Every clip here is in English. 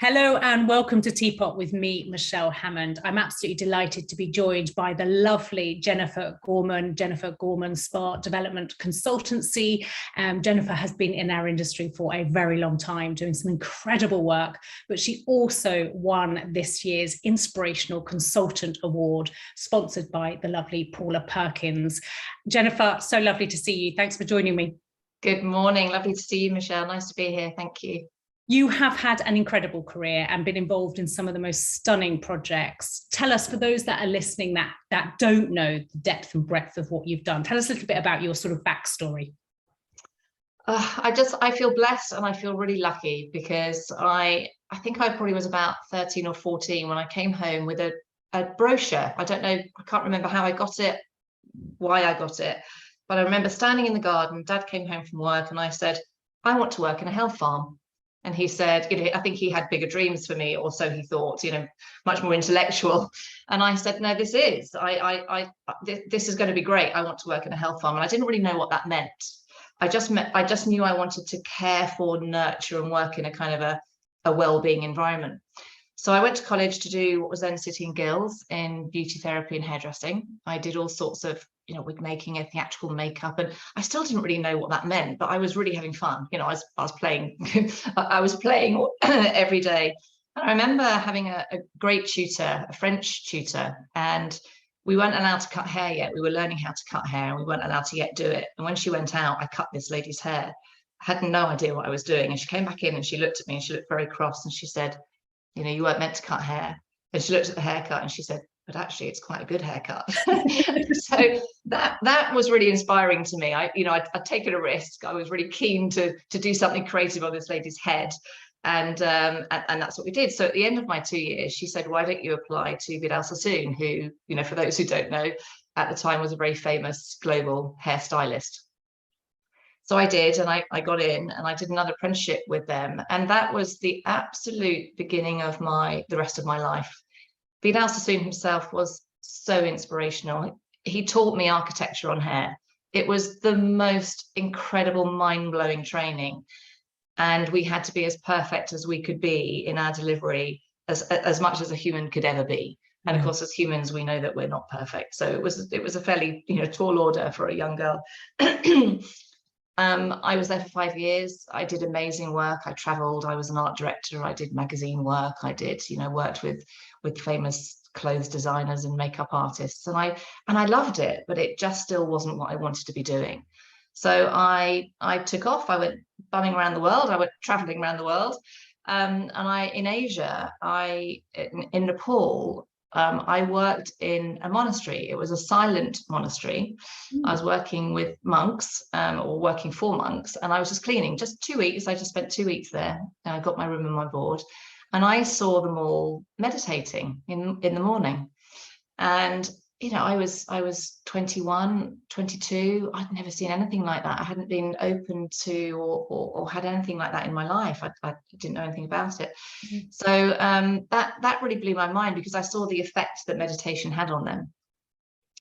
Hello and welcome to Tpot with me, Michelle Hammond. I'm absolutely delighted to be joined by the lovely Jennifer Gorman, Spa Development Consultancy. Jennifer has been in our industry for a very long time, doing some incredible work, but she also won this year's Inspirational Consultant Award, sponsored by the lovely Paula Perkins. Jennifer, so lovely to see you. Thanks for joining me. Good morning. Lovely to see you, Michelle. Nice to be here. Thank you. You have had an incredible career and been involved in some of the most stunning projects. Tell us, for those that are listening that don't know the depth and breadth of what you've done, tell us a little bit about your sort of backstory. I feel blessed and I feel really lucky because I think I probably was about 13 or 14 when I came home with a brochure. I don't know, I can't remember how I got it, why I got it, but I remember standing in the garden. Dad came home from work and I said, I want to work in a health farm. And he said, I think he had bigger dreams for me, or so he thought, much more intellectual. And I said, no, this is going to be great. I want to work in a health farm. And I didn't really know what that meant. I just knew I wanted to care for, nurture, and work in a kind of a well-being environment. So I went to college to do what was then City and Guilds in beauty therapy and hairdressing. I did all sorts of, wig making and theatrical makeup, and I still didn't really know what that meant, but I was really having fun. I was playing, I was playing every day. And I remember having a great tutor, a French tutor, and we weren't allowed to cut hair yet. We were learning how to cut hair and we weren't allowed to yet do it. And when she went out, I cut this lady's hair. I had no idea what I was doing. And she came back in and she looked at me and she looked very cross and she said, you weren't meant to cut hair. And she looked at the haircut and she said, but actually it's quite a good haircut. So that was really inspiring to me. I'd taken a risk. I was really keen to do something creative on this lady's head. And that's what we did. So at the end of my 2 years, she said, why don't you apply to Vidal Sassoon, who, for those who don't know, at the time was a very famous global hairstylist. So I did, and I got in and I did another apprenticeship with them. And that was the absolute beginning of the rest of my life. Vidal Sassoon himself was so inspirational. He taught me architecture on hair. It was the most incredible, mind-blowing training. And we had to be as perfect as we could be in our delivery, as much as a human could ever be. And of course, as humans, we know that we're not perfect. So it was a fairly, tall order for a young girl. I was there for 5 years. I did amazing work. I traveled. I was an art director. I did magazine work. I did, worked with famous clothes designers and makeup artists. And I loved it, but it just still wasn't what I wanted to be doing. So I took off. I went bumming around the world. I went traveling around the world. And in Asia, in Nepal, I worked in a monastery. It was a silent monastery. I was working with monks, or working for monks, and I was just cleaning. Just 2 weeks. I just spent 2 weeks there. I got my room and my board, and I saw them all meditating in the morning. And I was 21, 22. I'd never seen anything like that. I hadn't been open to or had anything like that in my life. I didn't know anything about it. Mm-hmm. So that really blew my mind because I saw the effect that meditation had on them.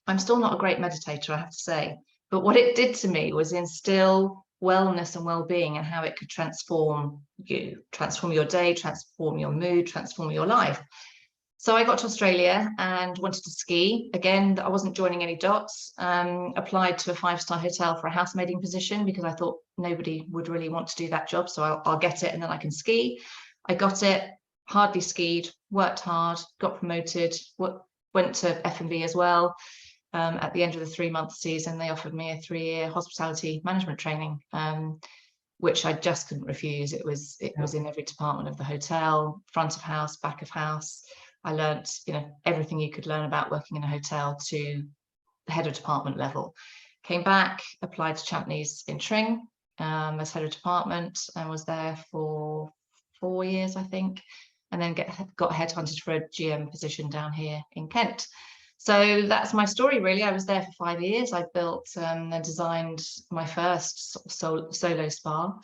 I'm still not a great meditator, I have to say, but what it did to me was instill wellness and well-being and how it could transform you, transform your day, transform your mood, transform your life. So I got to Australia and wanted to ski. Again, I wasn't joining any dots. Applied to a 5-star hotel for a housemaiding position because I thought nobody would really want to do that job. So I'll get it and then I can ski. I got it, hardly skied, worked hard, got promoted, went to F&B as well. At the end of the 3-month season, they offered me a 3-year hospitality management training, which I just couldn't refuse. It was in every department of the hotel, front of house, back of house. I learned, everything you could learn about working in a hotel to the head of department level. Came back, applied to Champneys in Tring as head of department, and was there for 4 years, I think, and then got headhunted for a GM position down here in Kent. So that's my story, really. I was there for 5 years. I built and designed my first solo spa,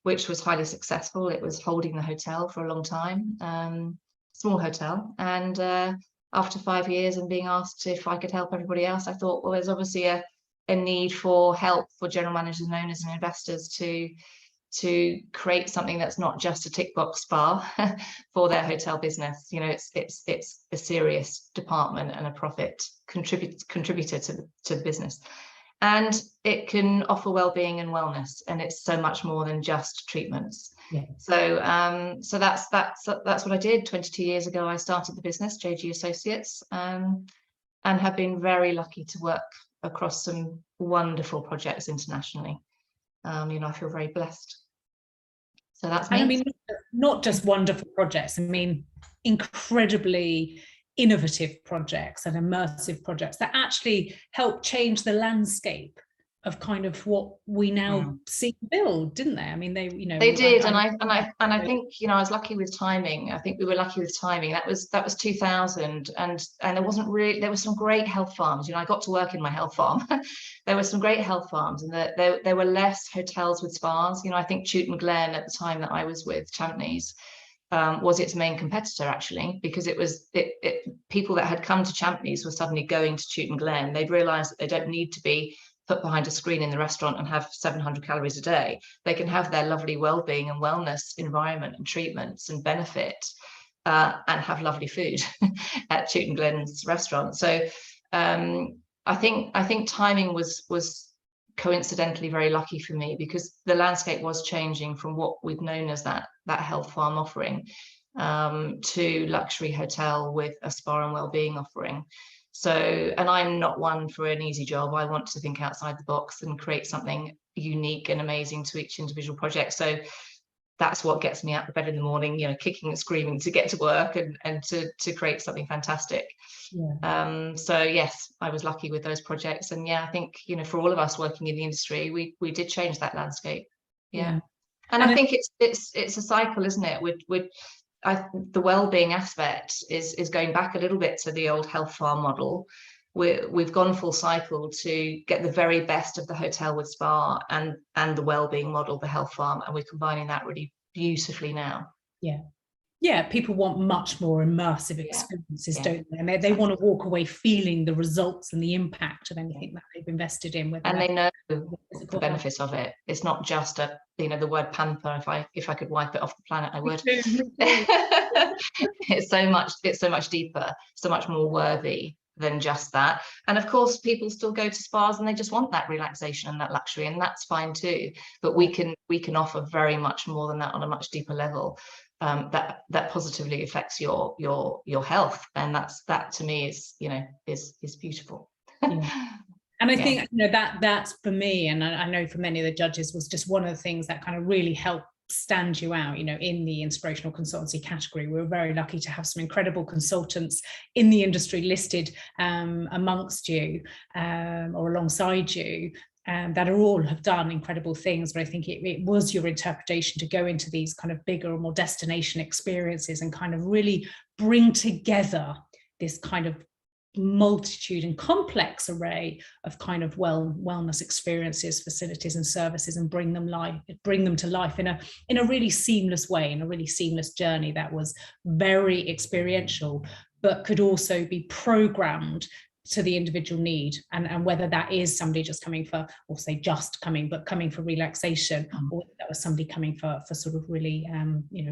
which was highly successful. It was holding the hotel for a long time. Small hotel, and after 5 years and being asked if I could help everybody else, I thought, well, there's obviously a need for help for general managers and owners and investors to to create something that's not just a tick box spa for their hotel business. You know, it's a serious department and a profit contributor to the business. And it can offer well-being and wellness, and it's so much more than just treatments. Yeah. So that's what I did 22 years ago. I started the business, JG Associates, and have been very lucky to work across some wonderful projects internationally. You know, I feel very blessed. So that's me. And I mean, not just wonderful projects, I mean, incredibly innovative projects and immersive projects that actually help change the landscape of kind of what we now see build, didn't they? I mean, they, you know, they did, and I think, you know, I was lucky with timing. I think we were lucky with timing. That was 2000, and there was some great health farms. You know, I got to work in my health farm. There were some great health farms, and there were less hotels with spas. You know, I think Chewton Glen at the time that I was with Champneys was its main competitor, actually, because it was people that had come to Champneys were suddenly going to Chewton Glen. They'd realised that they don't need to be put behind a screen in the restaurant and have 700 calories a day. They can have their lovely well-being and wellness environment and treatments and benefit and have lovely food at Chewton Glen's restaurant. So I think timing was coincidentally very lucky for me, because the landscape was changing from what we've known as that health farm offering to luxury hotel with a spa and well-being offering. So, and I'm not one for an easy job. I want to think outside the box and create something unique and amazing to each individual project. So that's what gets me out of bed in the morning, you know, kicking and screaming to get to work and to create something fantastic. Yeah. So yes, I was lucky with those projects. And yeah, I think, you know, for all of us working in the industry, we did change that landscape. Yeah. And I think it's a cycle, isn't it? The well-being aspect is going back a little bit to the old health farm model. We've gone full cycle to get the very best of the hotel with spa and the well-being model, the health farm, and we're combining that really beautifully now. Yeah, people want much more immersive experiences, don't they? And they want to walk away feeling the results and the impact of anything that they've invested in. And they know the benefits of it. It's not just the word pamper. If I could wipe it off the planet, I would. It's so much deeper, so much more worthy than just that. And of course, people still go to spas and they just want that relaxation and that luxury, and that's fine too. But we can offer very much more than that on a much deeper level. That positively affects your health, and that to me is beautiful. And I think, you know, that's for me, and I know for many of the judges, was just one of the things that kind of really helped stand you out, you know, in the inspirational consultancy category. We were very lucky to have some incredible consultants in the industry listed amongst you or alongside you, that are all have done incredible things. But I think it was your interpretation to go into these kind of bigger or more destination experiences and kind of really bring together this kind of multitude and complex array of kind of wellness experiences, facilities and services, and bring them to life in a really seamless way, in a really seamless journey that was very experiential, but could also be programmed to the individual need, and whether that is somebody just coming for, or say just coming, but coming for relaxation, or that was somebody coming for sort of really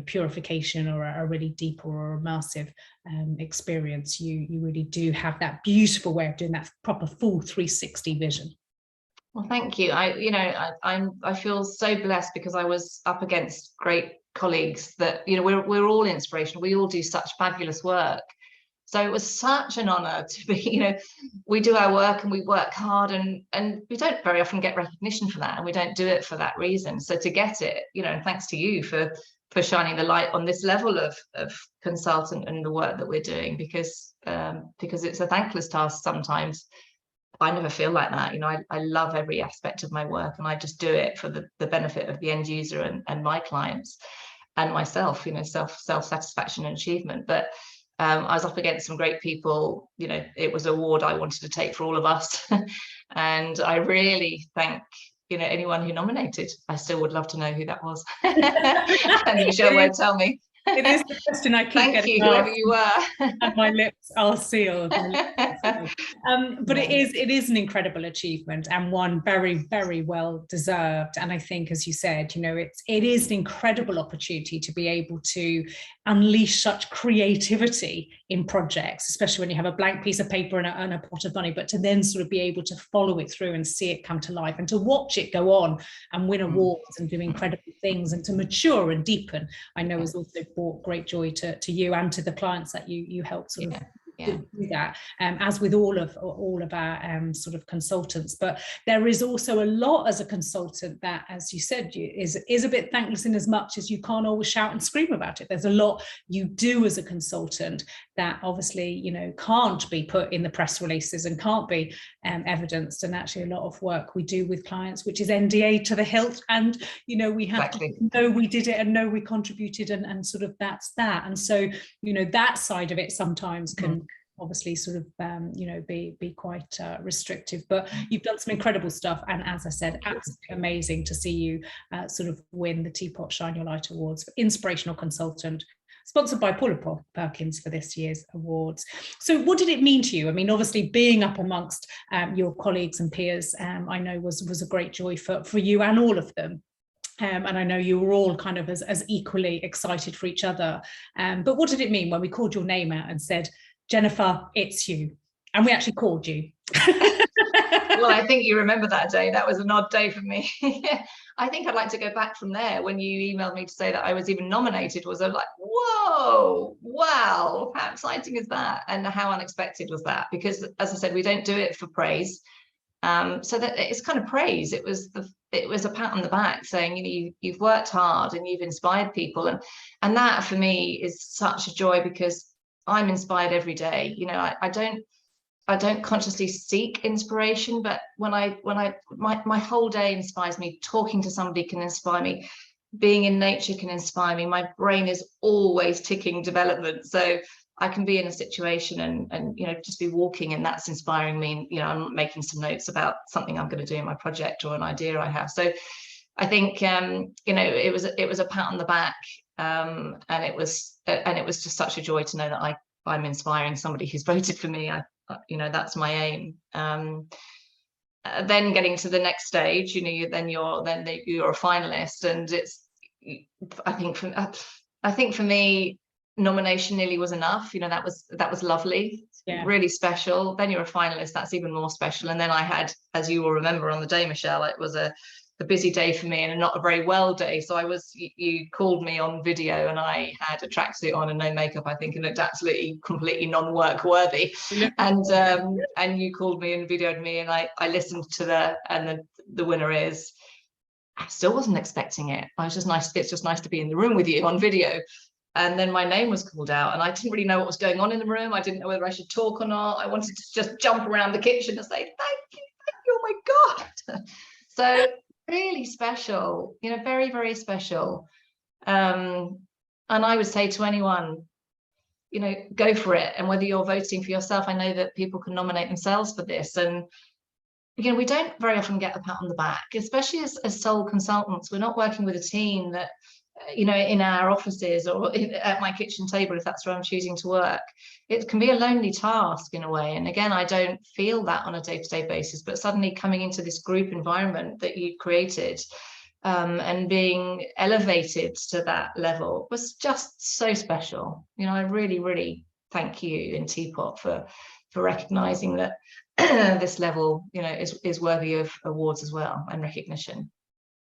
purification, or a really deeper or immersive experience. You really do have that beautiful way of doing that proper full 360 vision. Well, thank you. I feel so blessed, because I was up against great colleagues that, you know, we're all inspirational. We all do such fabulous work. So it was such an honor to be, you know, we do our work and we work hard, and we don't very often get recognition for that, and we don't do it for that reason. So to get it, you know, and thanks to you for shining the light on this level of consultant and the work that we're doing, because it's a thankless task sometimes. I never feel like that. You know, I love every aspect of my work, and I just do it for the benefit of the end user and my clients and myself, you know, self-satisfaction and achievement. But I was up against some great people. You know, it was an award I wanted to take for all of us. And I really thank, you know, anyone who nominated. I still would love to know who that was. And Michelle won't tell me. It is the question I keep Thank getting you, asked, whoever you were. and my lips are sealed. But it is an incredible achievement, and one very, very well deserved. And I think, as you said, it is an incredible opportunity to be able to unleash such creativity in projects, especially when you have a blank piece of paper and a pot of money, but to then sort of be able to follow it through and see it come to life, and to watch it go on and win awards and do incredible things, and to mature and deepen, I know has also brought great joy to you and to the clients that you help sort of do that, as with all of our sort of consultants. But there is also a lot as a consultant that, as you said, is a bit thankless, in as much as you can't always shout and scream about it. There's a lot you do as a consultant that obviously can't be put in the press releases and can't be evidenced, and actually a lot of work we do with clients which is NDA to the hilt, and we have to know we did it and know we contributed, and sort of that's that. And so that side of it sometimes can obviously sort of be quite restrictive, but you've done some incredible stuff, and as I said, absolutely amazing to see you sort of win the Tpot Shine Your Light Awards for Inspirational Consultant, sponsored by Paula Perkins for this year's awards. So what did it mean to you? I mean, obviously being up amongst your colleagues and peers, I know was a great joy for you and all of them. And I know you were all kind of as equally excited for each other. But what did it mean when we called your name out and said, Jennifer, it's you? And we actually called you. Well, I think you remember that day. That was an odd day for me. I think I'd like to go back from there. When you emailed me to say that I was even nominated, was like, whoa, wow, how exciting is that? And how unexpected was that? Because, as I said, we don't do it for praise. So that it's kind of praise. It was a pat on the back saying, you've worked hard and you've inspired people. And that for me is such a joy, because I'm inspired every day. I don't consciously seek inspiration, but my whole day inspires me. Talking to somebody can inspire me. Being in nature can inspire me. My brain is always ticking development. So I can be in a situation and just be walking, and that's inspiring me. I'm making some notes about something I'm going to do in my project or an idea I have. So I think it was a pat on the back, and it was just such a joy to know that I'm inspiring somebody who's voted for me. That's my aim. Then getting to the next stage, you're a finalist, and I think for me, nomination nearly was enough. That was lovely, really special. Then you're a finalist, that's even more special. And then I had, as you will remember on the day, Michelle, it was a busy day for me and not a very well day. So you called me on video, and I had a tracksuit on and no makeup, I think, and looked absolutely completely non-work worthy. And you called me and videoed me, and I listened to the winner is. I still wasn't expecting it. It's just nice to be in the room with you on video. And then my name was called out, and I didn't really know what was going on in the room. I didn't know whether I should talk or not. I wanted to just jump around the kitchen and say, thank you, oh my God. So really special, very, very special. And I would say to anyone, go for it. And whether you're voting for yourself, I know that people can nominate themselves for this. And we don't very often get a pat on the back, especially as sole consultants. We're not working with a team that, in our offices or at my kitchen table, if that's where I'm choosing to work. It can be a lonely task in a way. And again, I don't feel that on a day-to-day basis, but suddenly coming into this group environment that you created, and being elevated to that level was just so special. I really, really thank you in Tpot for recognizing that this level, is worthy of awards as well, and recognition.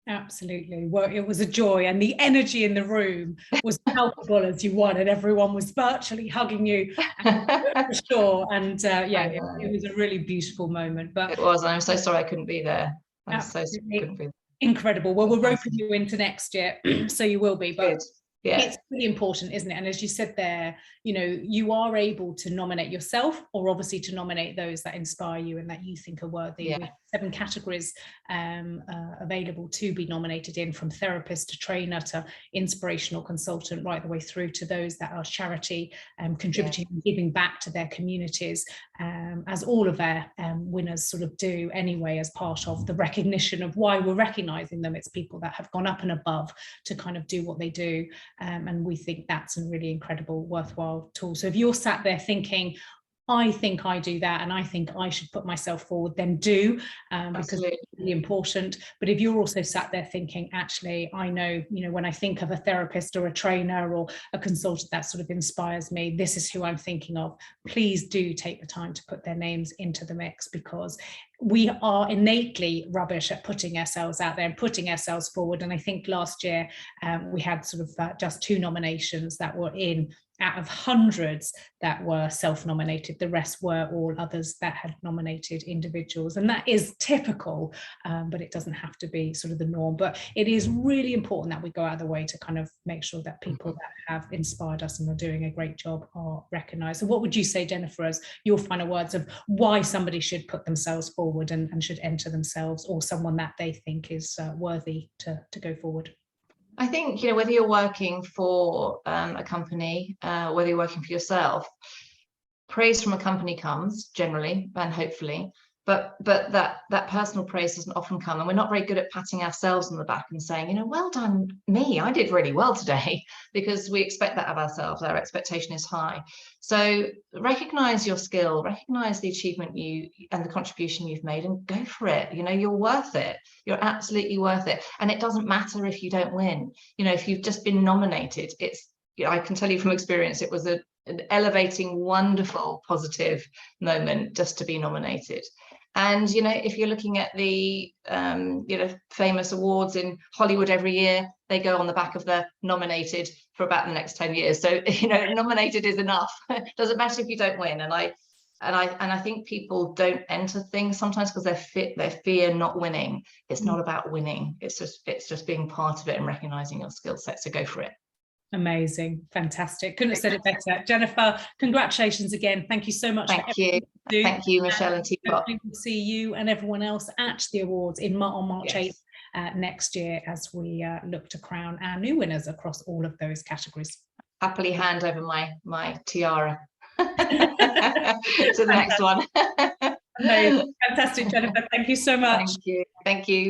Absolutely. Well, it was a joy, and the energy in the room was palpable as you won, and everyone was virtually hugging you, for sure. And it was a really beautiful moment. But it was. I'm so sorry I couldn't be there. I'm so sorry I couldn't be there. Incredible. Well, we're roping you into next year, so you will be. But good. Yeah. It's really important, isn't it? And as you said there, you are able to nominate yourself, or obviously to nominate those that inspire you and that you think are worthy. Yeah. With 7 categories available to be nominated in, from therapist to trainer to inspirational consultant, right the way through to those that are charity, contributing and giving back to their communities, as all of our winners sort of do anyway, as part of the recognition of why we're recognizing them. It's people that have gone up and above to kind of do what they do. And we think that's a really incredible, worthwhile tool. So if you're sat there thinking, I think I do that and I think I should put myself forward, then do, because it's really important. But if you're also sat there thinking, actually, I know, when I think of a therapist or a trainer or a consultant that sort of inspires me, this is who I'm thinking of, please do take the time to put their names into the mix, because we are innately rubbish at putting ourselves out there and putting ourselves forward. And I think last year we had sort of just 2 nominations that were in out of hundreds that were self-nominated. The rest were all others that had nominated individuals. And that is typical, but it doesn't have to be sort of the norm. But it is really important that we go out of the way to kind of make sure that people that have inspired us and are doing a great job are recognised. So what would you say, Jennifer, as your final words of why somebody should put themselves forward and should enter themselves, or someone that they think is worthy to go forward? I think, whether you're working for a company, whether you're working for yourself, praise from a company comes generally and hopefully, but that personal praise doesn't often come, and we're not very good at patting ourselves on the back and saying, well done me, I did really well today, because we expect that of ourselves. Our expectation is high. So recognize your skill, recognize the achievement and the contribution you've made, and go for it. You're worth it. You're absolutely worth it. And it doesn't matter if you don't win. If you've just been nominated, I can tell you from experience, it was an elevating, wonderful, positive moment just to be nominated. And if you're looking at the famous awards in Hollywood every year, they go on the back of the nominated for about the next 10 years. So nominated is enough. Doesn't matter if you don't win. And I think people don't enter things sometimes because they fear not winning. It's not about winning. It's just being part of it and recognizing your skill set. So go for it. Amazing. Fantastic. Couldn't have said it better. Jennifer, congratulations again. Thank you so much. Thank you. Thank you, Michelle and Tpot. We'll see you and everyone else at the awards on March 8th next year, as we look to crown our new winners across all of those categories. Happily hand over my tiara to the next one. Amazing. Fantastic, Jennifer. Thank you so much. Thank you. Thank you.